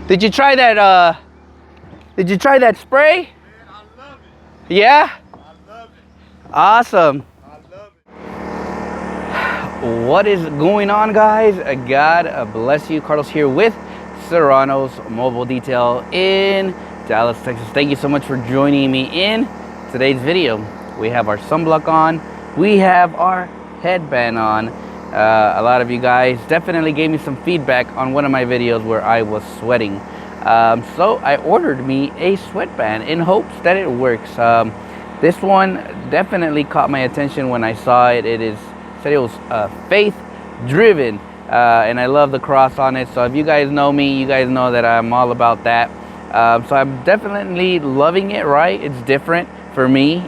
Did you try that? Did you try that spray? Man, I love it. Yeah. I love it. Awesome. I love it. What is going on, guys? God bless you. Carlos here with Serranos Mobile Detail in Dallas, Texas. Thank you so much for joining me in today's video. We have our sunblock on. We have our headband on. A lot of you guys definitely gave me some feedback on one of my videos where I was sweating. So I ordered me a sweatband in hopes that it works. This one definitely caught my attention when I saw it. Said it was faith driven, and I love the cross on it. So if you guys know me, you guys know that I'm all about that. So I'm definitely loving it, right? It's different for me.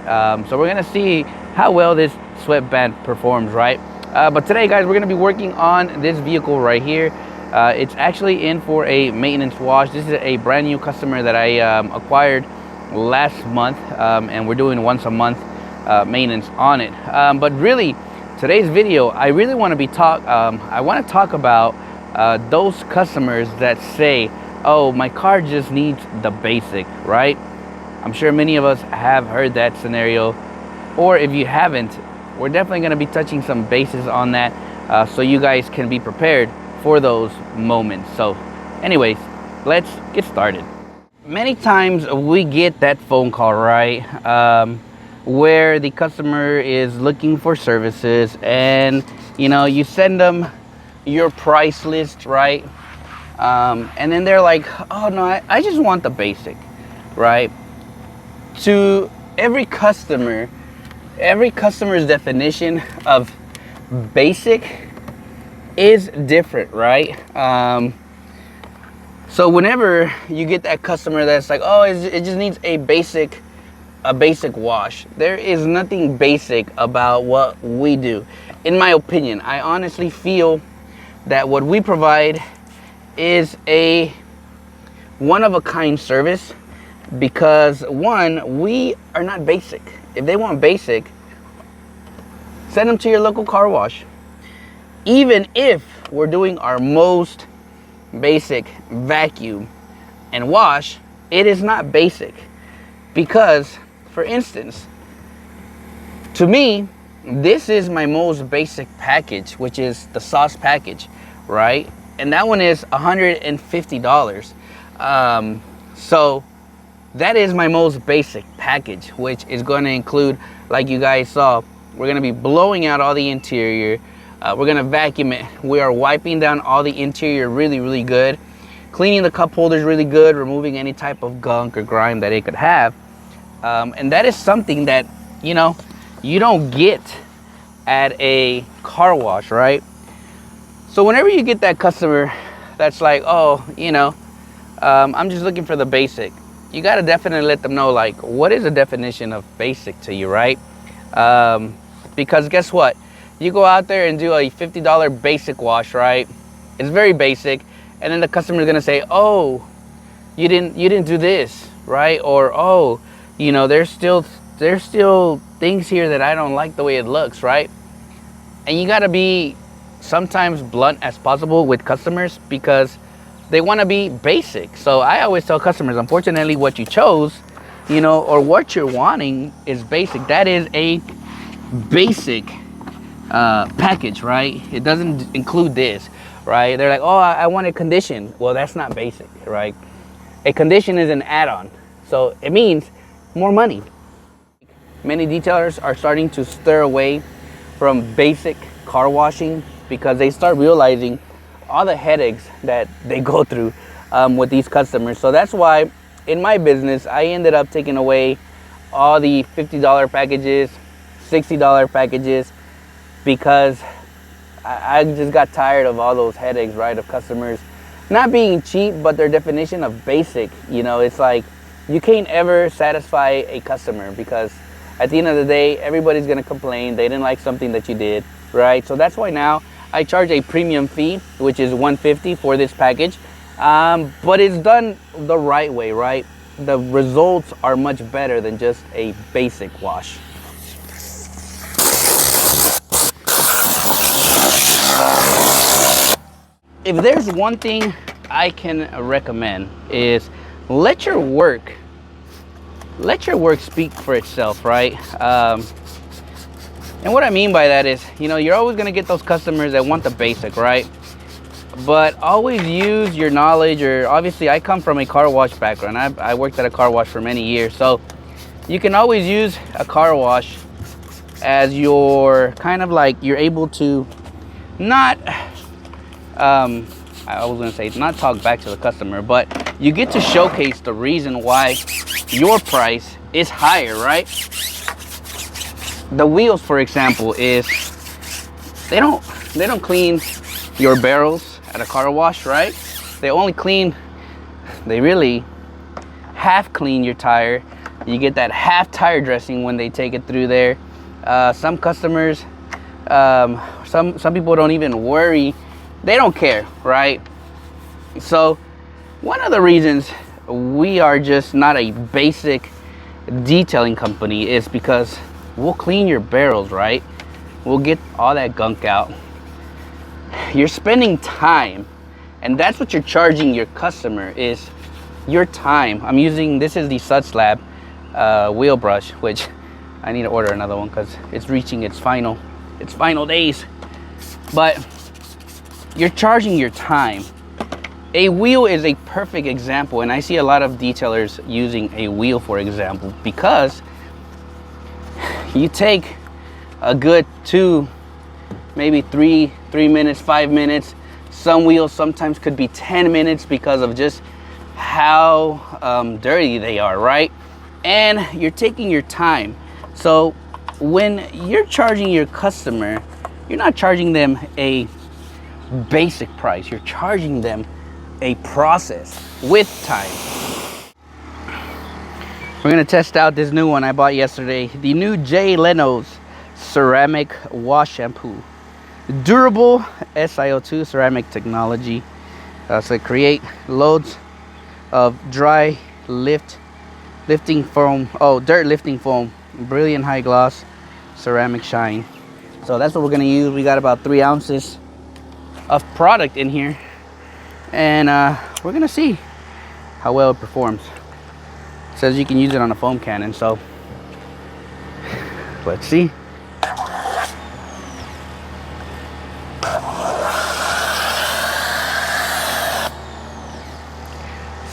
So we're gonna see how well this sweatband performs, right? But today, guys, we're gonna be working on this vehicle right here. It's actually in for a maintenance wash. This is a brand new customer that I acquired last month, and we're doing once a month maintenance on it. But really, today's video, I really want to I want to talk about those customers that say, "Oh, my car just needs the basic," right? I'm sure many of us have heard that scenario, or if you haven't, we're definitely going to be touching some bases on that, so you guys can be prepared for those moments. So anyways, let's get started. Many times we get that phone call, right, where the customer is looking for services, and you send them your price list, right, and then they're like, "Oh no, I just want the basic," right? To every customer's definition of basic is different, right? So whenever you get that customer that's like, "Oh, it just needs a basic wash," there is nothing basic about what we do. In my opinion, I honestly feel that what we provide is a one-of-a-kind service, because one, we are not basic. If they want basic, send them to your local car wash. Even if we're doing our most basic vacuum and wash, it is not basic, because, for instance, to me, this is my most basic package, which is the sauce package, right? And that one is $150. So that is my most basic package, which is going to include, like you guys saw, we're going to be blowing out all the interior. We're going to vacuum it. We are wiping down all the interior really, really good. Cleaning the cup holders really good, removing any type of gunk or grime that it could have. And that is something that, you don't get at a car wash, right? So whenever you get that customer that's like, "Oh, I'm just looking for the basic," you got to definitely let them know, like, what is the definition of basic to you, right? Because guess what? You go out there and do a $50 basic wash, right? It's very basic, and then the customer is gonna say, "Oh, you didn't do this, right?" Or, "Oh, there's still things here that I don't like the way it looks," right? And you gotta be sometimes blunt as possible with customers, because they want to be basic. So I always tell customers, unfortunately, what you chose, or what you're wanting is basic. That is a basic package, right? It doesn't include this, right? They're like, "Oh, I want a condition." Well, that's not basic, right? A condition is an add-on, so it means more money. Many detailers are starting to stir away from basic car washing, because they start realizing all the headaches that they go through with these customers. So that's why in my business, I ended up taking away all the $50 packages, $60 packages, because I just got tired of all those headaches, right? Of customers not being cheap, but their definition of basic. It's like you can't ever satisfy a customer, because at the end of the day, everybody's gonna complain. They didn't like something that you did, right? So that's why now I charge a premium fee, which is $150 for this package. But it's done the right way, right? The results are much better than just a basic wash. If there's one thing I can recommend is let your work speak for itself, right? And what I mean by that is, you know, you're always gonna get those customers that want the basic, right? But always use your knowledge, or obviously I come from a car wash background. I worked at a car wash for many years. So you can always use a car wash as your kind of like, you're able to not, I was gonna say not talk back to the customer, but you get to showcase the reason why your price is higher, right? The wheels, for example, is they don't clean your barrels at a car wash, right? They really half clean your tire. You get that half tire dressing when they take it through there. Some customers, some people don't even worry. They don't care, right? So one of the reasons we are just not a basic detailing company is because we'll clean your barrels, right? We'll get all that gunk out. You're spending time, and that's what you're charging your customer, is your time. I'm using, this is the Sud Slab wheel brush, which I need to order another one because it's reaching its final days. But you're charging your time. A wheel is a perfect example, and I see a lot of detailers using a wheel for example, because you take a good 2, maybe 3 minutes, 5 minutes. Some wheels sometimes could be 10 minutes because of just how dirty they are, right? And you're taking your time. So when you're charging your customer, you're not charging them a basic price. You're charging them a process with time. We're gonna test out this new one I bought yesterday, the new Jay Leno's ceramic wash shampoo. Durable SiO2 ceramic technology. So create loads of dry lifting foam, dirt lifting foam, brilliant high gloss ceramic shine. So that's what we're gonna use. We got about 3 ounces of product in here, and we're gonna see how well it performs. It says you can use it on a foam cannon, so let's see.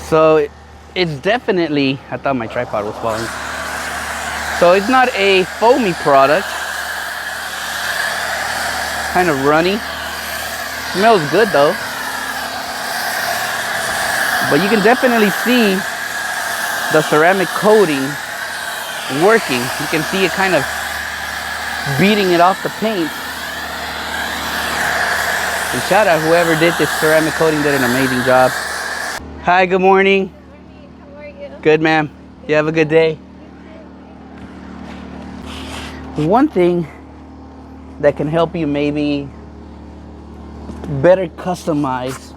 So it's definitely, I thought my tripod was falling. So it's not a foamy product. Kind of runny. Smells good though. But you can definitely see the ceramic coating working. You can see it kind of beating it off the paint. And shout out whoever did this ceramic coating, did an amazing job. Hi, good morning. How are you? Good, ma'am. You have a good day. One thing that can help you maybe better customize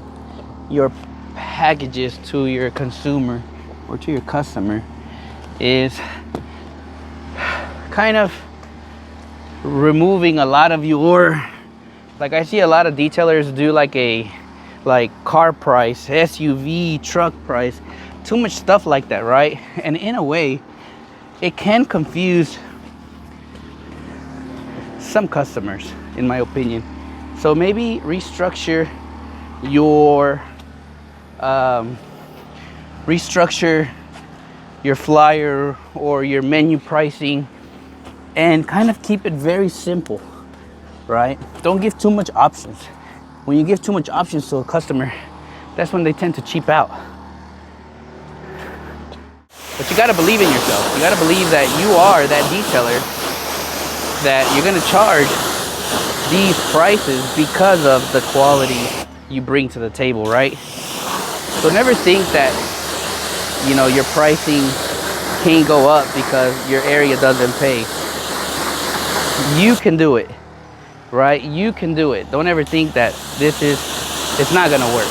your packages to your consumer or to your customer is kind of removing a lot of your, like I see a lot of detailers do like a car price, SUV, truck price, too much stuff like that, right? And in a way it can confuse some customers, in my opinion. So maybe restructure your flyer or your menu pricing and kind of keep it very simple, right? Don't give too much options. When you give too much options to a customer, that's when they tend to cheap out. But you gotta believe in yourself. You gotta believe that you are that detailer, that you're gonna charge these prices because of the quality you bring to the table, right? So never think that, you know, your pricing can't go up because your area doesn't pay. You can do it, right? You can do it. Don't ever think that it's not gonna work.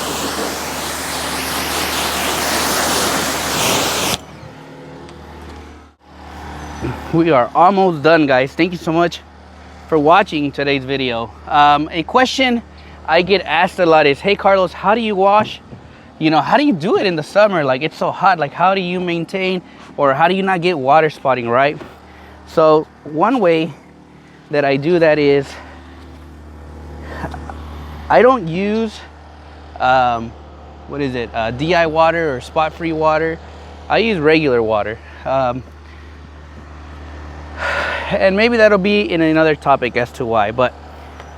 We are almost done, guys. Thank you so much for watching today's video. A question I get asked a lot is, hey Carlos, how do you wash you know, how do you do it in the summer? Like, it's so hot. Like, how do you maintain, or how do you not get water spotting, right? So one way that I do that is I don't use what is it, DI water or spot free water. I use regular water, and maybe that'll be in another topic as to why. But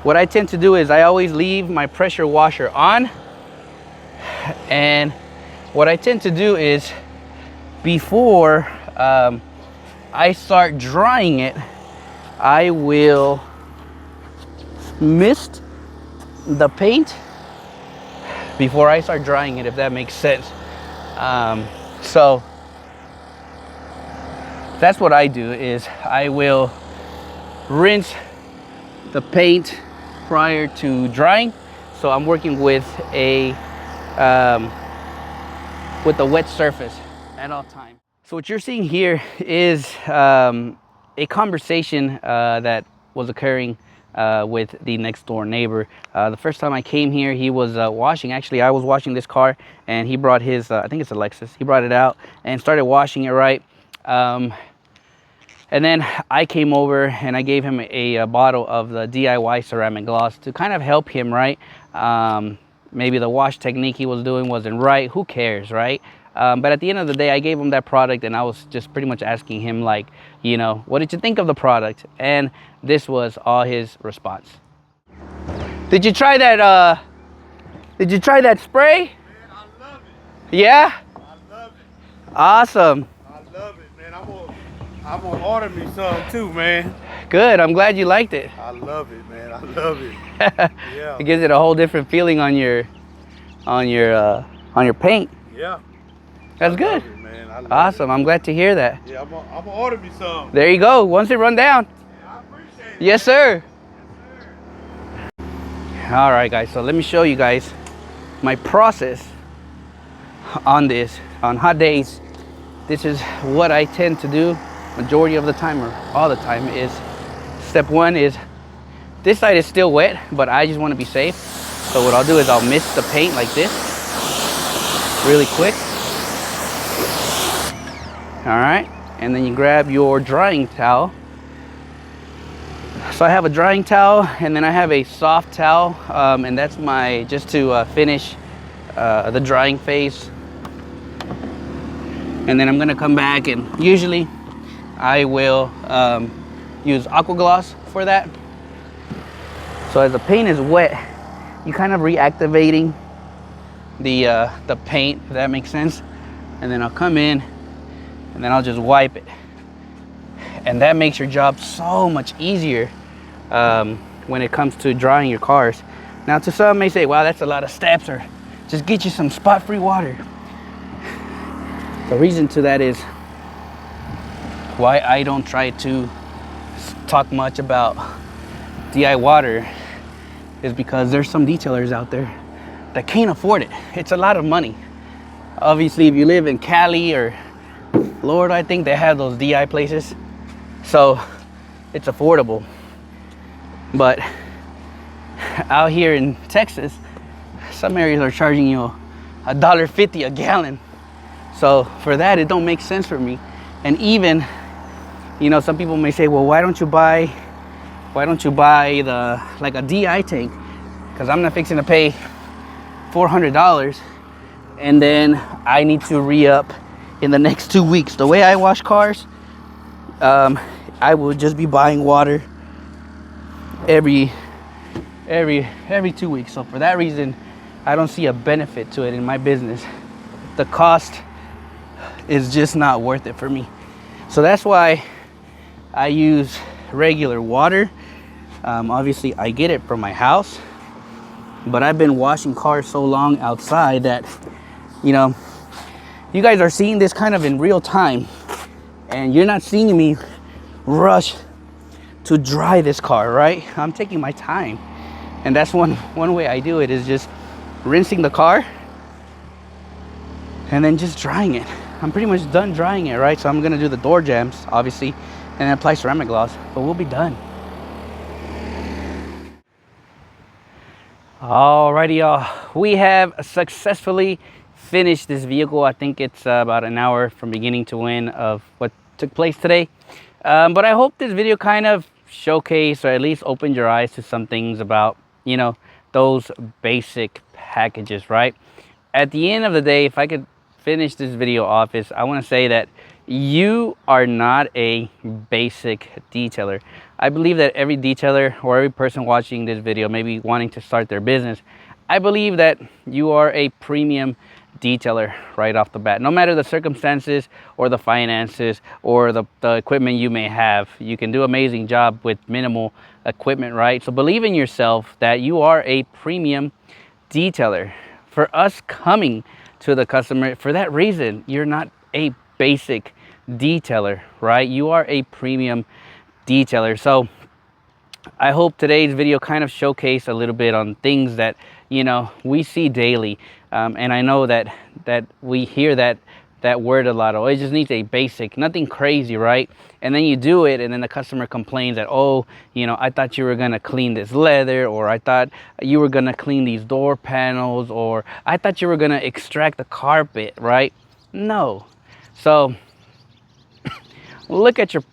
what I tend to do is I always leave my pressure washer on, and what I tend to do is before I start drying it, I will mist the paint before I start drying it, if that makes sense. So that's what I do, is I will rinse the paint prior to drying. So I'm working with a wet surface at all times. So what you're seeing here is a conversation that was occurring with the next door neighbor. The first time I came here, he was washing. Actually, I was washing this car, and he brought his, I think it's a Lexus. He brought it out and started washing it, right? And then I came over and I gave him a bottle of the DIY ceramic gloss to kind of help him, right? Maybe the wash technique he was doing wasn't right. Who cares, right? But at the end of the day, I gave him that product, and I was just pretty much asking him, like, you know, what did you think of the product? And this was all his response. Did you try that? Did you try that spray? Man, I love it. Yeah. I love it. Awesome. I love it, man. I'm gonna order me some too, man. Good. I'm glad you liked it. I love it, man. I love it. Yeah. It gives it a whole different feeling on your paint. Yeah. That's I good. love it, man. I love Awesome. I'm glad to hear that. it. Yeah, I'm gonna order me some. There you go. Once it run down. Yeah, I appreciate it. Yes, sir. Yes, sir. All right, guys. So let me show you guys my process on this. On hot days, this is what I tend to do majority of the time, or all the time. Is step one is, this side is still wet, but I just want to be safe. So what I'll do is I'll mist the paint like this really quick. All right, and then you grab your drying towel. So I have a drying towel, and then I have a soft towel, and that's my, just to finish the drying phase. And then I'm gonna come back, and usually I will use aqua gloss for that. So as the paint is wet, you kind of reactivating the paint, if that makes sense. And then I'll come in, and then I'll just wipe it, and that makes your job so much easier when it comes to drying your cars. Now, to some may say, wow, that's a lot of steps, or just get you some spot-free water. The reason to that is why I don't try to talk much about DI water is because there's some detailers out there that can't afford it. It's a lot of money. Obviously, if you live in Cali or Florida, I think they have those DI places, so it's affordable. But out here in Texas, some areas are charging you $1.50 a gallon. So for that, it don't make sense for me. And even, you know, some people may say, well, why don't you buy the, like, a DI tank? Because I'm not fixing to pay $400 and then I need to re-up in the next 2 weeks. The way I wash cars, I will just be buying water every 2 weeks. So for that reason, I don't see a benefit to it in my business. The cost is just not worth it for me. So that's why I use regular water. Obviously I get it from my house, but I've been washing cars so long outside that, you know, you guys are seeing this kind of in real time, and you're not seeing me rush to dry this car, right? I'm taking my time, and that's one way I do it, is just rinsing the car and then just drying it. I'm pretty much done drying it, right? So I'm gonna do the door jambs, obviously, and then apply ceramic gloss, but we'll be done. Alrighty, y'all. We have successfully finish this vehicle. I think it's about an hour from beginning to end of what took place today. But I hope this video kind of showcased or at least opened your eyes to some things about, you know, those basic packages, right? At the end of the day, if I could finish this video off, is I want to say that you are not a basic detailer. I believe that every detailer or every person watching this video, maybe wanting to start their business, I believe that you are a premium detailer right off the bat. No matter the circumstances or the finances or the equipment you may have, you can do an amazing job with minimal equipment, right? So believe in yourself that you are a premium detailer. For us coming to the customer, for that reason, you're not a basic detailer, right? You are a premium detailer. So I hope today's video kind of showcased a little bit on things that, you know, we see daily. And I know that we hear that word a lot. Oh, it just needs a basic, nothing crazy, right? And then you do it, and then the customer complains that, oh, you know, I thought you were gonna clean this leather, or I thought you were gonna clean these door panels, or I thought you were gonna extract the carpet, right? No. So look at your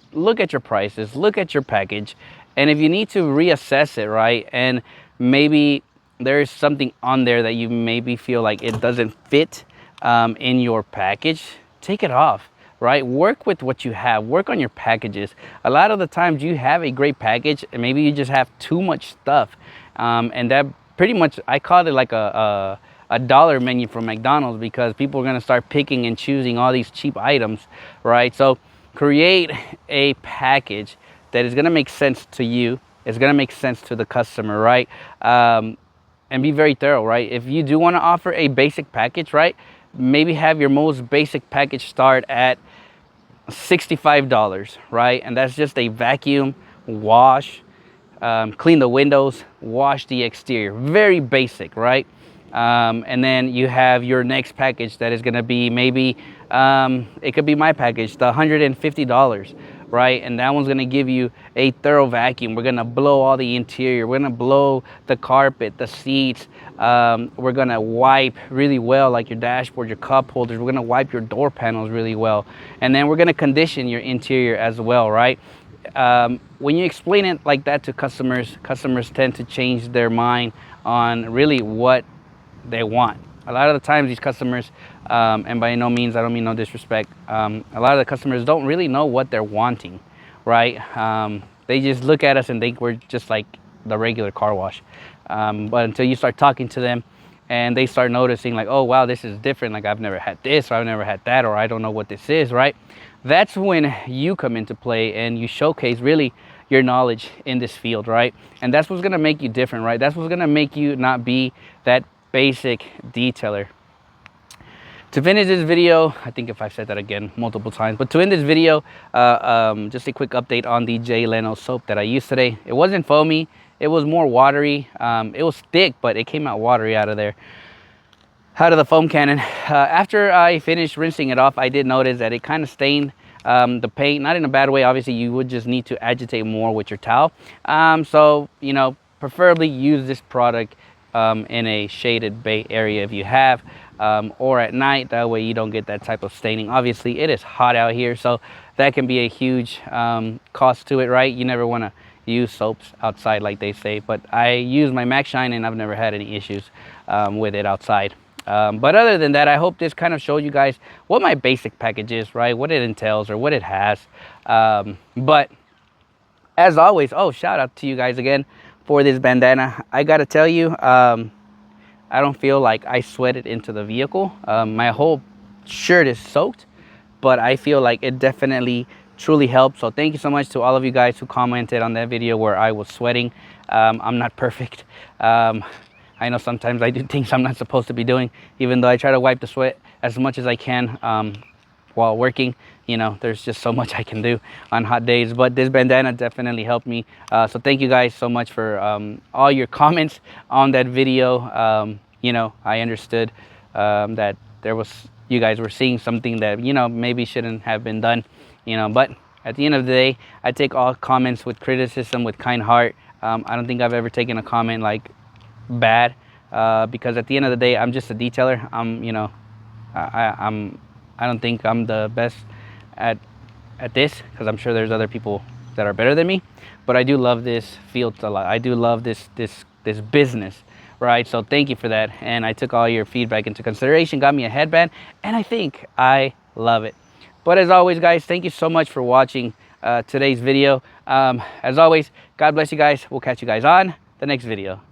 prices, look at your package, and if you need to reassess it, right, and maybe there's something on there that you maybe feel like it doesn't fit in your package, take it off, right? Work with what you have, work on your packages. A lot of the times you have a great package and maybe you just have too much stuff, and that pretty much, I call it like a dollar menu from McDonald's, because people are going to start picking and choosing all these cheap items, right? So create a package that is going to make sense to you, it's going to make sense to the customer, right? And be very thorough, right? If you do want to offer a basic package, right, maybe have your most basic package start at $65, right? And that's just a vacuum, wash, clean the windows, wash the exterior. Very basic, right? And then you have your next package that is going to be maybe, it could be my package, the $150, right? And that one's going to give you a thorough vacuum. We're going to blow all the interior. We're going to blow the carpet, the seats. We're going to wipe really well, like your dashboard, your cup holders. We're going to wipe your door panels really well. And then we're going to condition your interior as well, right? When you explain it like that to customers tend to change their mind on really what they want. A lot of the times these customers, and by no means I don't mean no disrespect, a lot of the customers don't really know what they're wanting, right? They just look at us and think we're just like the regular car wash. But until you start talking to them and they start noticing like, oh wow, this is different, like I've never had this, or I've never had that, or I don't know what this is, right? That's when you come into play and you showcase really your knowledge in this field, right? And that's what's gonna make you different, right? That's what's gonna make you not be that basic detailer. To finish this video, I think if I've said that again multiple times, but to end this video, just a quick update on the Jay Leno soap that I used today. It wasn't foamy, it was more watery. It was thick, but it came out watery out of there, out of the foam cannon. After I finished rinsing it off, I did notice that it kind of stained the paint, not in a bad way. Obviously you would just need to agitate more with your towel. So, you know, preferably use this product in a shaded bay area if you have, or at night, that way you don't get that type of staining. Obviously it is hot out here, so that can be a huge cost to it, right? You never want to use soaps outside like they say, but I use my Max Shine and I've never had any issues with it outside. But other than that, I hope this kind of showed you guys what my basic package is, right? What it entails or what it has. But as always, oh, shout out to you guys again for this bandana. I gotta tell you, I don't feel like I sweated into the vehicle. My whole shirt is soaked, but I feel like it definitely truly helped. So thank you so much to all of you guys who commented on that video where I was sweating. I'm not perfect. I know sometimes I do things I'm not supposed to be doing, even though I try to wipe the sweat as much as I can while working. You know, there's just so much I can do on hot days, but this bandana definitely helped me. So thank you guys so much for all your comments on that video. You know, I understood that you guys were seeing something that, you know, maybe shouldn't have been done, you know, but at the end of the day, I take all comments with criticism, with kind heart. I don't think I've ever taken a comment like bad, because at the end of the day, I'm just a detailer. You know, I don't think I'm the best at this, because I'm sure there's other people that are better than me, but I do love this field a lot. I do love this business, right? So thank you for that, and I took all your feedback into consideration, got me a headband, and I think I love it. But as always, guys, thank you so much for watching today's video. As always, God bless you guys. We'll catch you guys on the next video.